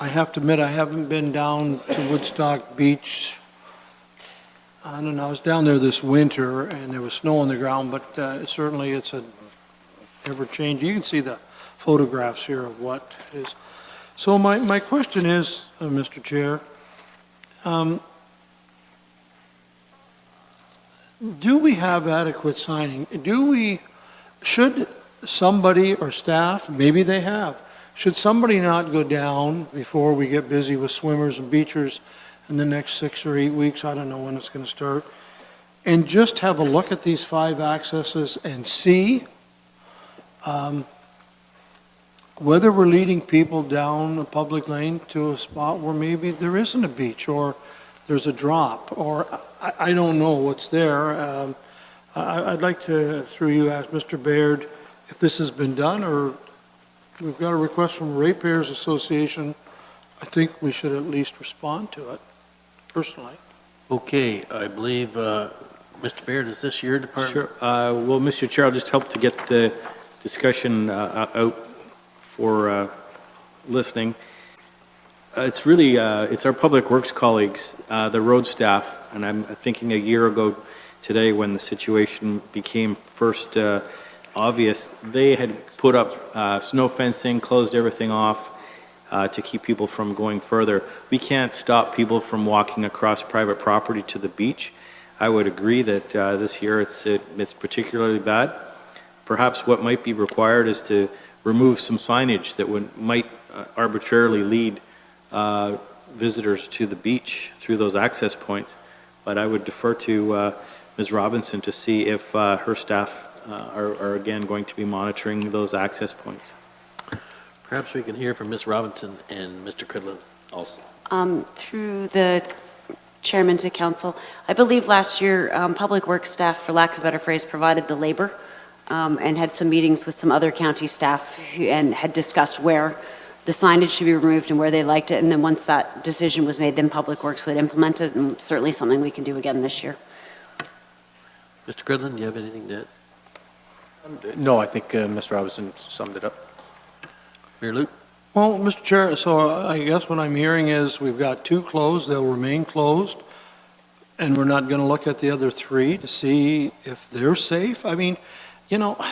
have to admit I haven't been down to Woodstock Beach. I don't know, I was down there this winter and there was snow on the ground, but certainly it's a ever-changing. You can see the photographs here of what it is. So my question is, Mr. Chair, do we have adequate signing? Should somebody or staff, maybe they have, should somebody not go down before we get busy with swimmers and beachers in the next 6 or 8 weeks, I don't know when it's going to start, and just have a look at these 5 accesses and see whether we're leading people down a public lane to a spot where maybe there isn't a beach, or there's a drop, or I don't know what's there. I'd like to, through you, ask Mr. Baird if this has been done, or we've got a request from Ratepayers Association. I think we should at least respond to it, personally. Okay, I believe, Mr. Baird, is this your department? Sure. Well, Mr. Chair, I'll just help to get the discussion out for listening. It's really, it's our Public Works colleagues, the road staff, and I'm thinking a year ago today when the situation became first obvious, they had put up snow fencing, closed everything off to keep people from going further. We can't stop people from walking across private property to the beach. I would agree that this year it's particularly bad. Perhaps what might be required is to remove some signage that might arbitrarily lead visitors to the beach through those access points. But I would defer to Ms. Robinson to see if her staff are again going to be monitoring those access points. Perhaps we can hear from Ms. Robinson and Mr. Cridlin also. Through the chairman to council, I believe last year Public Works staff, for lack of a better phrase, provided the labor and had some meetings with some other county staff and had discussed where the signage should be removed and where they liked it. And then once that decision was made, then Public Works would implement it, and certainly something we can do again this year. Mr. Cridlin, do you have anything to add? No, I think Ms. Robinson summed it up. Mayor Luke? Well, Mr. Chair, so I guess what I'm hearing is we've got 2 closed, they'll remain closed, and we're not going to look at the other 3 to see if they're safe. I mean, you know,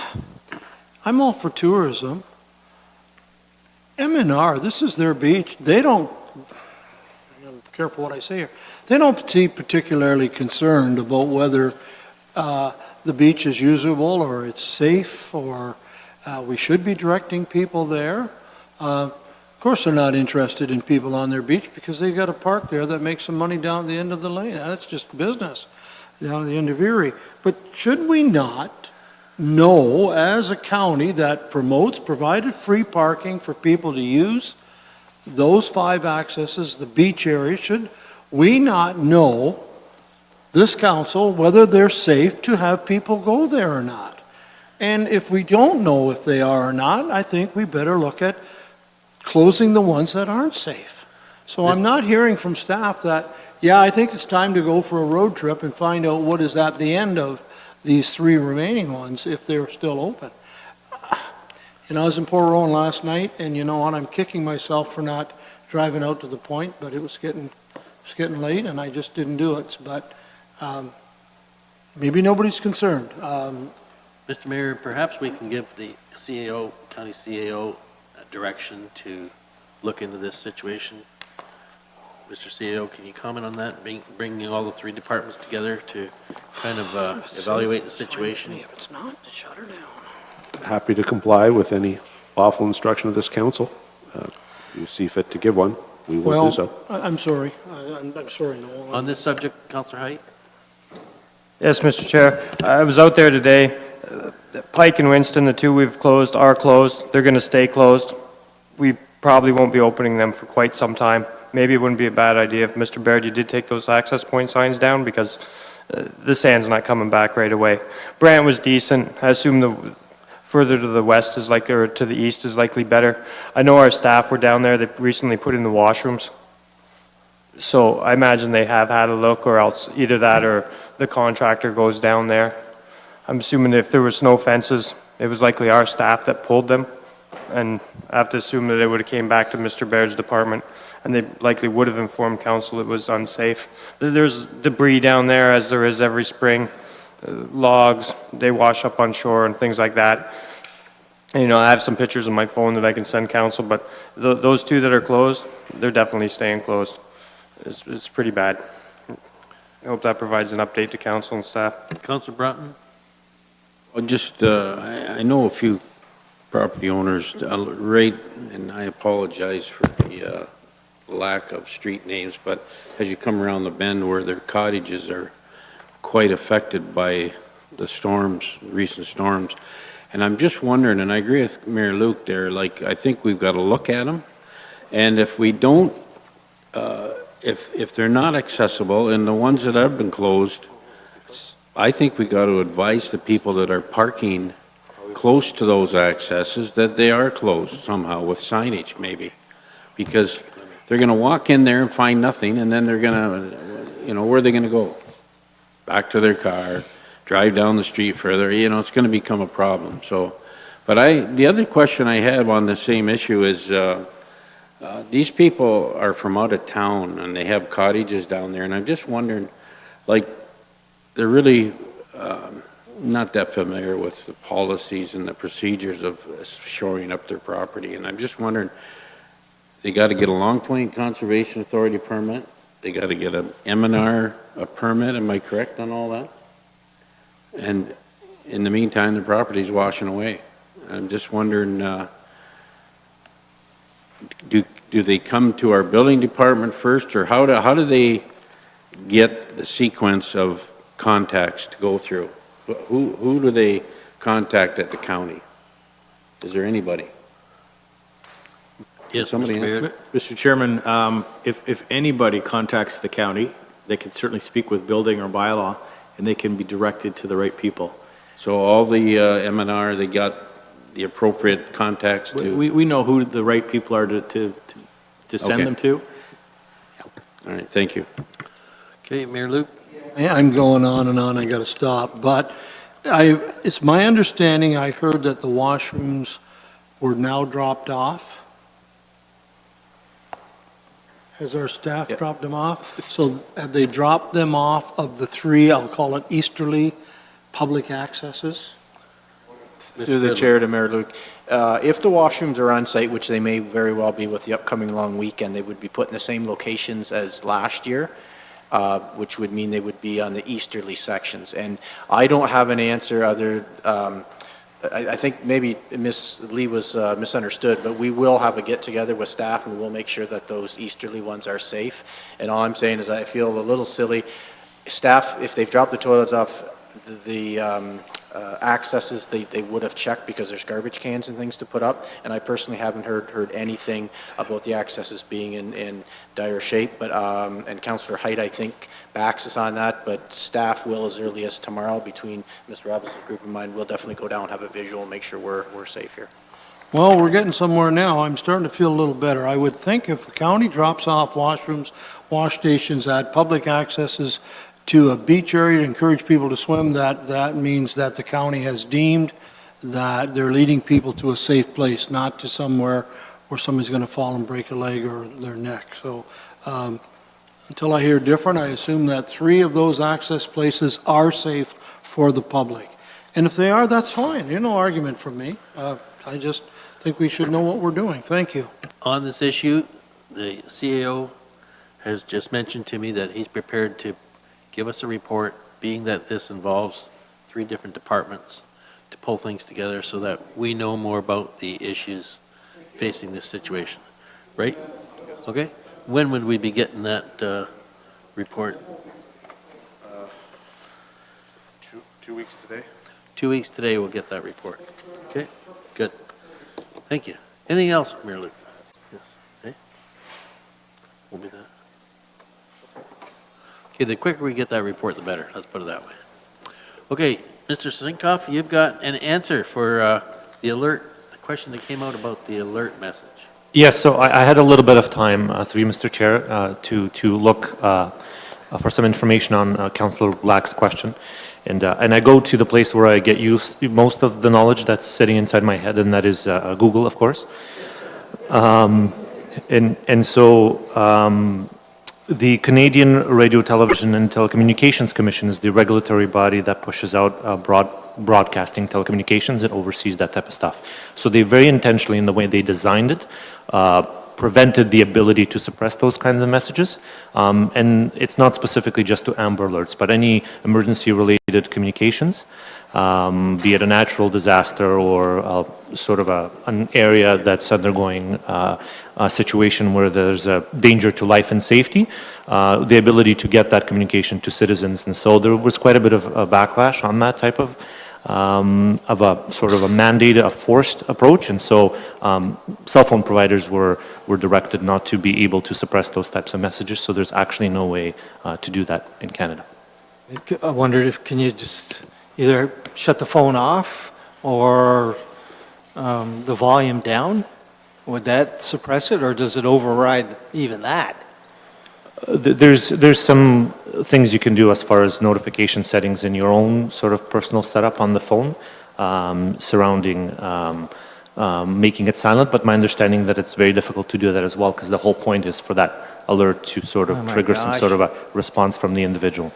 I'm all for tourism. MNR, this is their beach. They don't, I'm careful what I say here, they don't seem particularly concerned about whether the beach is usable or it's safe, or we should be directing people there. Of course, they're not interested in people on their beach because they've got a park there that makes some money down at the end of the lane. That's just business down at the end of Erie. But should we not know, as a county that provided free parking for people to use those 5 accesses, the beach area, should we not know, this council, whether they're safe to have people go there or not? And if we don't know if they are or not, I think we better look at closing the ones that aren't safe. So I'm not hearing from staff that, yeah, I think it's time to go for a road trip and find out what is at the end of these 3 remaining ones if they're still open. You know, I was in Port Rowan last night, and you know what, I'm kicking myself for not driving out to the point, but it was getting late and I just didn't do it. But maybe nobody's concerned. Mr. Mayor, perhaps we can give the CAO, county CAO, direction to look into this situation. Mr. CAO, can you comment on that, bringing all the 3 departments together to kind of evaluate the situation? If it's not, to shut her down. Happy to comply with any lawful instruction of this council. You see fit to give one, we will do so. I'm sorry. I'm sorry, Noel. On this subject, Councillor Height? Yes, Mr. Chair. I was out there today. Pike and Winston, the 2 we've closed, are closed. They're going to stay closed. We probably won't be opening them for quite some time. Maybe it wouldn't be a bad idea if, Mr. Baird, you did take those access point signs down, because the sand's not coming back right away. Brant was decent. I assume the further to the west is likely, or to the east is likely better. I know our staff were down there. They recently put in the washrooms. So I imagine they have had a look, or else either that or the contractor goes down there. I'm assuming if there were snow fences, it was likely our staff that pulled them. And I have to assume that it would have came back to Mr. Baird's department, and they likely would have informed council it was unsafe. There's debris down there, as there is every spring. Logs, they wash up on shore and things like that. And, you know, I have some pictures on my phone that I can send council, but those 2 that are closed, they're definitely staying closed. It's pretty bad. I hope that provides an update to council and staff. Councillor Broughton? Well, just, I know a few property owners, right, and I apologize for the lack of street names, but as you come around the bend where their cottages are quite affected by the storms, recent storms, And I'm just wondering, and I agree with Mayor Luke there, like, I think we've got to look at them. And if we don't, if they're not accessible, and the ones that have been closed, I think we got to advise the people that are parking close to those accesses that they are closed somehow with signage maybe. Because they're going to walk in there and find nothing, and then they're going to, you know, where are they going to go? Back to their car, drive down the street further, you know, it's going to become a problem. So, but the other question I have on the same issue is, these people are from out of town and they have cottages down there, and I'm just wondering, like, they're really not that familiar with the policies and the procedures of shoring up their property, and I'm just wondering, they got to get a Long Point Conservation Authority permit, they got to get an M&R a permit, am I correct on all that? And in the meantime, the property's washing away. I'm just wondering, do they come to our building department first, or how do they get the sequence of contacts to go through? Who do they contact at the county? Is there anybody? Yes, Somebody Mr. Mayor. Mr. Chairman, if anybody contacts the county, they can certainly speak with building or bylaw, and they can be directed to the right people. So all the M&R, they got the appropriate contacts to? We know who the right people are to send Okay. them to. All right, thank you. Okay, Mayor Luke? Yeah, I'm going on and on, I got to stop, but it's my understanding, I heard that the washrooms were now dropped off. Has our staff Yep. dropped them off? So have they dropped them off of the three, I'll call it easterly public accesses? Through the chair to Mayor Luke, if the washrooms are on site, which they may very well be with the upcoming long weekend, they would be put in the same locations as last year, which would mean they would be on the easterly sections. And I don't have an answer other, I think maybe Ms. Lee was misunderstood, but we will have a get-together with staff and we'll make sure that those easterly ones are safe. And all I'm saying is I feel a little silly. Staff, if they've dropped the toilets off the accesses, they would have checked because there's garbage cans and things to put up. And I personally haven't heard anything about the accesses being in dire shape. But and Councillor Height, I think, backs us on that. But staff will, as early as tomorrow, between Ms. Robbins' group and mine, will definitely go down and have a visual and make sure we're safe here. Well, we're getting somewhere now. I'm starting to feel a little better. I would think if the county drops off washrooms, wash stations at public accesses to a beach area to encourage people to swim, that means that the county has deemed that they're leading people to a safe place, not to somewhere where somebody's going to fall and break a leg or their neck. So until I hear different, I assume that 3 of those access places are safe for the public. And if they are, that's fine. There's no argument from me. I just think we should know what we're doing. Thank you. On this issue, the CAO has just mentioned to me that he's prepared to give us a report, being that this involves 3 different departments, to pull things together so that we know more about the issues facing this situation. Right? Okay? When would we be getting that report? 2 weeks today. 2 weeks today, we'll get that report. Okay? Good. Thank you. Anything else, Mayor Luke? Yes. Okay? We'll be that. Okay, the quicker we get that report, the better. Let's put it that way. Okay, Mr. Sinkoff, you've got an answer for the alert, the question that came out about the alert message. Yes, so I had a little bit of time, through you, Mr. Chair, to look for some information on Councillor Black's question. And I go to the place where I get most of the knowledge that's sitting inside my head, and that is Google, of course. The Canadian Radio, Television and Telecommunications Commission is the regulatory body that pushes out broadcasting telecommunications and oversees that type of stuff. So they very intentionally, in the way they designed it, prevented the ability to suppress those kinds of messages. And it's not specifically just to Amber Alerts, but any emergency-related communications, be it a natural disaster or sort of an area that's undergoing a situation where there's a danger to life and safety, the ability to get that communication to citizens. And so there was quite a bit of a backlash on that type of of a sort of a mandated, a forced approach, and so cell phone providers were directed not to be able to suppress those types of messages, so there's actually no way to do that in Canada. I wondered if, can you just either shut the phone off or the volume down? Would that suppress it, or does it override even that? There's some things you can do as far as notification settings in your own sort of personal setup on the phone surrounding making it silent, but my understanding that it's very difficult to do that as well, because the whole point is for that alert to sort of Oh my trigger some gosh. sort of a response from the individual.